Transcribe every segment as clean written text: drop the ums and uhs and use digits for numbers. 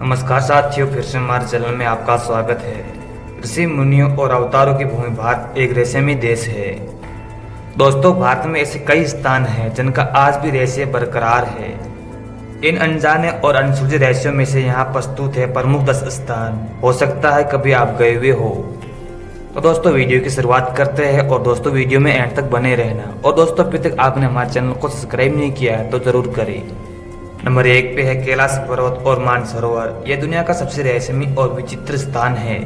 नमस्कार साथियों, फिर से हमारे चैनल में आपका स्वागत है। ऋषि मुनियों और अवतारों की भूमि भारत एक रहस्यमय देश है। दोस्तों, भारत में ऐसे कई स्थान हैं जिनका आज भी रहस्य बरकरार है। इन अनजाने और अनसुलझे रहस्यों में से यहाँ प्रस्तुत है प्रमुख 10 स्थान। हो सकता है कभी आप गए हुए हो। तो दोस्तों, वीडियो की शुरुआत करते हैं और दोस्तों वीडियो में एंड तक बने रहना। और दोस्तों, अभी तक आपने हमारे चैनल को सब्सक्राइब नहीं किया है तो जरूर करें। नंबर 1 पे है कैलाश पर्वत और मानसरोवर। यह दुनिया का सबसे रहस्यमय और विचित्र स्थान है।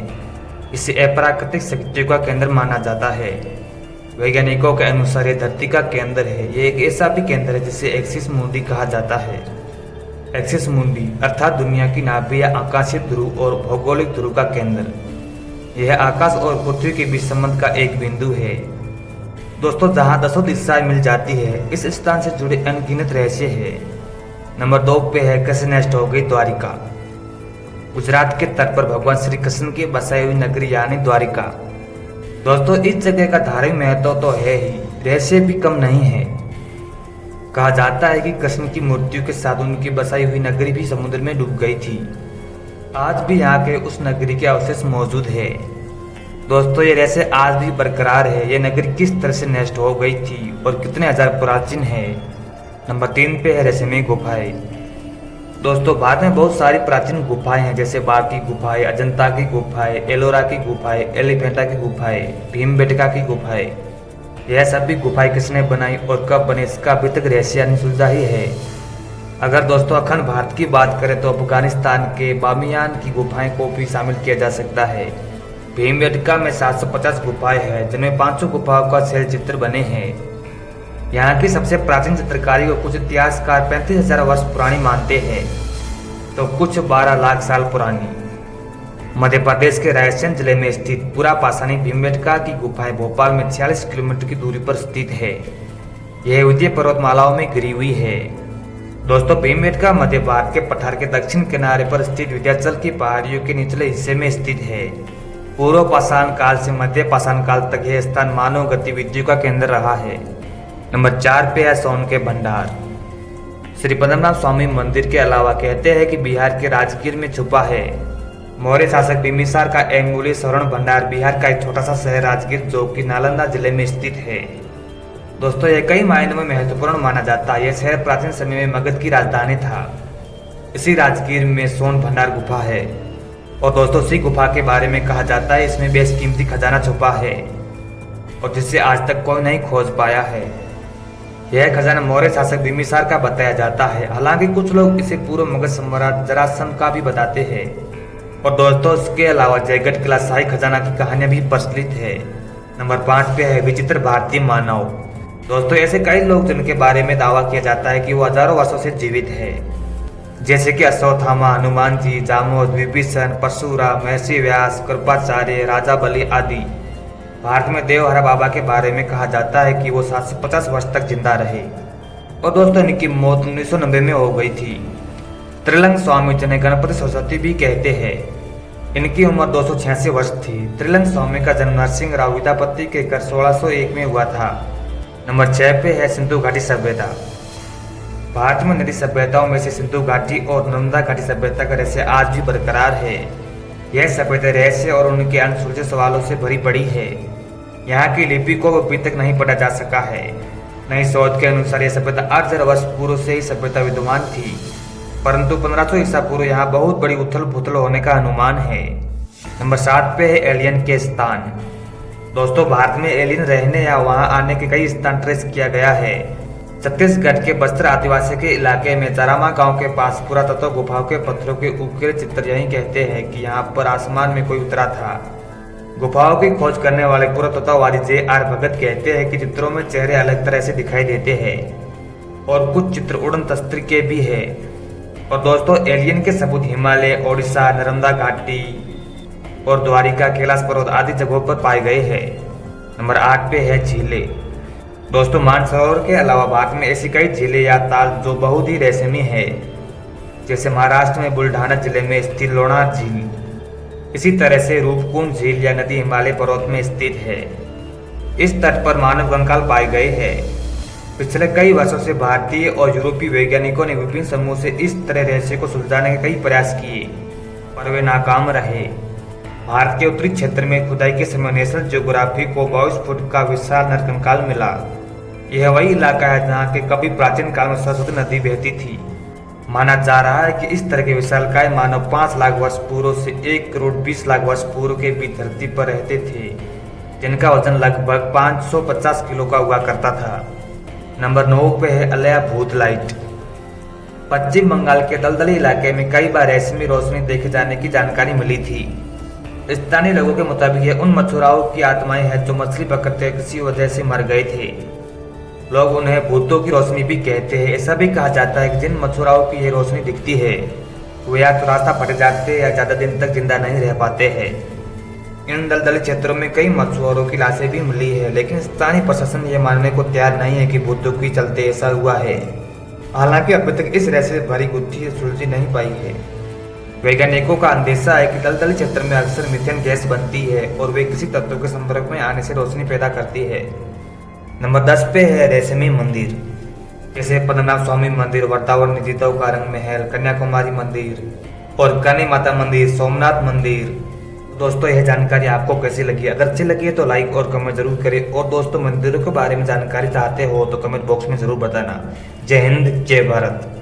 इसे अप्राकृतिक शक्तियों का केंद्र माना जाता है। वैज्ञानिकों के अनुसार यह धरती का केंद्र है। यह एक ऐसा भी केंद्र है जिसे एक्सिस मुंडी कहा जाता है। एक्सिस मुंडी अर्थात दुनिया की नाभि या आकाशीय ध्रुव और भौगोलिक ध्रुव का केंद्र। यह आकाश और पृथ्वी के बीच संबंध का एक बिंदु है दोस्तों, जहाँ दसों दिशाएं मिल जाती है। इस स्थान से जुड़े अनगिनत रहस्य है। नंबर 2 पे है कृष्ण नष्ट हो गई द्वारिका। गुजरात के तट पर भगवान श्री कृष्ण की बसाई हुई नगरी यानी द्वारिका। दोस्तों, इस जगह का धार्मिक महत्व तो है ही, रहस्य भी कम नहीं है। कहा जाता है कि कृष्ण की मृत्यु के साथ उनकी बसाई हुई नगरी भी समुद्र में डूब गई थी। आज भी यहाँ के उस नगरी के अवशेष मौजूद है। दोस्तों, ये रहस्य आज भी बरकरार है। ये नगरी किस तरह से नष्ट हो गई थी और कितने हजार प्राचीन है। नंबर 3 पे है रहस्यमय गुफाएं। दोस्तों, भारत में बहुत सारी प्राचीन गुफाएं हैं, जैसे बाघ की गुफाएं, अजंता की गुफाएं, एलोरा की गुफाएं, एलिफेंटा की गुफाएं, भीमबेटका की गुफाएं। यह सभी गुफाएं किसने बनाई और कब बने, इसका अभी तक रहस्य अनसुलझा ही है। अगर दोस्तों अखंड भारत की बात करें तो अफगानिस्तान के बामियान की गुफाएं को भी शामिल किया जा सकता है। भीमबेटका में 750 गुफाएं हैं, जिनमें 500 गुफाओं का शैल चित्र बने हैं। यहाँ की सबसे प्राचीन चित्रकारी को कुछ इतिहासकार 35,000 वर्ष पुरानी मानते हैं, तो कुछ 12 लाख साल पुरानी। मध्य प्रदेश के रायसेन जिले में स्थित पूरा पाषाणी भीमबेटका की गुफाएं भोपाल में 46 किलोमीटर की दूरी पर स्थित है। यह विंध्य पर्वतमालाओं में घिरी हुई है। दोस्तों, भीमबेटका मध्य भारत के पठार के दक्षिण किनारे पर स्थित विंध्याचल की पहाड़ियों के निचले हिस्से में स्थित है। पूर्व पाषाण काल से मध्य पाषाण काल तक यह स्थान मानव गतिविधियों का केंद्र रहा है। नंबर 4 पे है सोन के भंडार। श्री पद्मनाभ स्वामी मंदिर के अलावा कहते हैं कि बिहार के राजगीर में छुपा है। मौर्य शासक बिम्बिसार का अमूल्य स्वर्ण भंडार बिहार का एक छोटा सा शहर राजगीर, जो कि नालंदा जिले में स्थित है। दोस्तों, यह कई मायनों में महत्वपूर्ण माना जाता है। यह शहर प्राचीन समय में मगध की राजधानी था। इसी राजगीर में सोन भंडार गुफा है। और दोस्तों, इसी गुफा के बारे में कहा जाता है इसमें बेशकीमती खजाना छुपा है और जिसे आज तक कोई नहीं खोज पाया है। यह खजाना मौर्य शासक बिम्बिसार का बताया जाता है। हालांकि कुछ लोग इसे पूर्व मगध सम्राट जरासंध का भी बताते हैं। और दोस्तों, इसके अलावा जयगढ़ किला शाही खजाना की कहानियां भी प्रचलित है। नंबर 5 पे है विचित्र भारतीय मानव। दोस्तों, ऐसे कई लोग जिनके बारे में दावा किया जाता है कि वो हजारों वर्षों से जीवित है, जैसे कि अश्वत्थामा, हनुमान जी, जामोद, विभीषण, परशुराम, महर्षि व्यास, कृपाचार्य, राजा बलि आदि। भारत में देवहरा बाबा के बारे में कहा जाता है कि वो 750 वर्ष तक जिंदा रहे। और दोस्तों, इनकी मौत 1990 में हो गई थी। त्रिलंग स्वामी, जिन्हें गणपति सरस्वती भी कहते हैं, इनकी उम्र 286 वर्ष थी। त्रिलंग स्वामी का जन्म नरसिंह राव विद्यापति के घर 1601 में हुआ था। नंबर 6 पे है सिंधु घाटी सभ्यता। भारत में नदी सभ्यताओं में से सिंधु घाटी और नर्मदा घाटी सभ्यता का रहस्य आज भी बरकरार है। यह सभ्यता रहस्य और उनके अनसुलझे सवालों से भरी पड़ी है। यहाँ की लिपि को अभी तक नहीं पढ़ा जा सका है। नई शोध के अनुसार यह सभ्यता 8,000 वर्ष पूर्व से ही सभ्यता विद्यमान थी, परंतु 1500 ईसा पूर्व यहाँ बहुत बड़ी उथल पुथल होने का अनुमान है। नंबर 7 पे है एलियन के स्थान। दोस्तों, भारत में एलियन रहने या वहाँ आने के कई स्थान ट्रेस किया गया है। छत्तीसगढ़ के बस्तर आदिवासी के इलाके में चारामा गांव के पास पुरातत्व गुफाओं के पत्थरों के उकेरे चित्र यही कहते हैं कि यहाँ पर आसमान में कोई उतरा था। गुफाओं की खोज करने वाले पुरातत्ववादी J.R. भगत कहते हैं कि चित्रों में चेहरे अलग तरह से दिखाई देते हैं और कुछ चित्र उड़न तस्त्र के भी है। और दोस्तों, एलियन के सबूत हिमालय, ओडिशा, नर्मदा घाटी और द्वारिका, कैलाश पर्वत आदि जगहों पर पाए गए हैं। नंबर 8 पे है झीलें। दोस्तों, मानसरोवर के अलावा भारत में ऐसी कई झीलें या ताल जो बहुत ही रहस्यमय है, जैसे महाराष्ट्र में बुल्ढाना जिले में स्थित लोणार झील। इसी तरह से रूपकुंड झील या नदी हिमालय पर्वत में स्थित है। इस तट पर मानव कंकाल पाए गए हैं। पिछले कई वर्षों से भारतीय और यूरोपीय वैज्ञानिकों ने विभिन्न समूह से इस तरह रहस्य को सुलझाने के कई प्रयास किए। पर वे नाकाम रहे। भारत के उत्तरी क्षेत्र में खुदाई के समय नेशनल ज्योग्राफी को 22 फुट का विशाल नरकंकाल मिला। यह वही इलाका है जहाँ के कभी प्राचीन काल में सरस्वती नदी बहती थी। माना जा रहा है कि इस तरह के विशालकाय मानव 5 लाख वर्ष पूर्व से 1 करोड़ 20 लाख वर्ष पूर्व के बीच धरती पर रहते थे, जिनका वजन लगभग 550 किलो का हुआ करता था। नंबर 9 पे है अलया भूत लाइट। पश्चिम बंगाल के दलदली इलाके में कई बार रेशमी रोशनी देखे जाने की जानकारी मिली थी। स्थानीय लोगों के मुताबिक यह उन मछुआरों की आत्माएं हैं जो मछली पकड़ते किसी वजह से मर गए थे। लोग उन्हें भूतों की रोशनी भी कहते हैं। ऐसा भी कहा जाता है कि जिन मछुआरों की यह रोशनी दिखती है वे या तो रास्ता फट जाते हैं या ज्यादा दिन तक जिंदा नहीं रह पाते हैं। इन दलदली क्षेत्रों में कई मछुआरों की लाशें भी मिली है, लेकिन स्थानीय प्रशासन ये मानने को तैयार नहीं है कि भूतों के चलते ऐसा हुआ है। हालांकि अभी तक इस रहस्य से भरी गुत्थी सुलझी नहीं पाई है। वैज्ञानिकों का अंदेशा है कि दलदली क्षेत्र में अक्सर मीथेन गैस बनती है और वे किसी तत्व के संपर्क में आने से रोशनी पैदा करती है। नंबर 10 पे है रेशमी मंदिर, जैसे पद्मनाभ स्वामी मंदिर, वर्तावन निधितव कारंग महल, कन्याकुमारी मंदिर और काली माता मंदिर, सोमनाथ मंदिर। दोस्तों यह जानकारी आपको कैसी लगी? अगर अच्छी लगी है तो लाइक और कमेंट जरूर करें, और दोस्तों मंदिरों के बारे में जानकारी चाहते हो तो कमेंट बॉक्स में जरूर बताना। जय हिंद, जय भारत।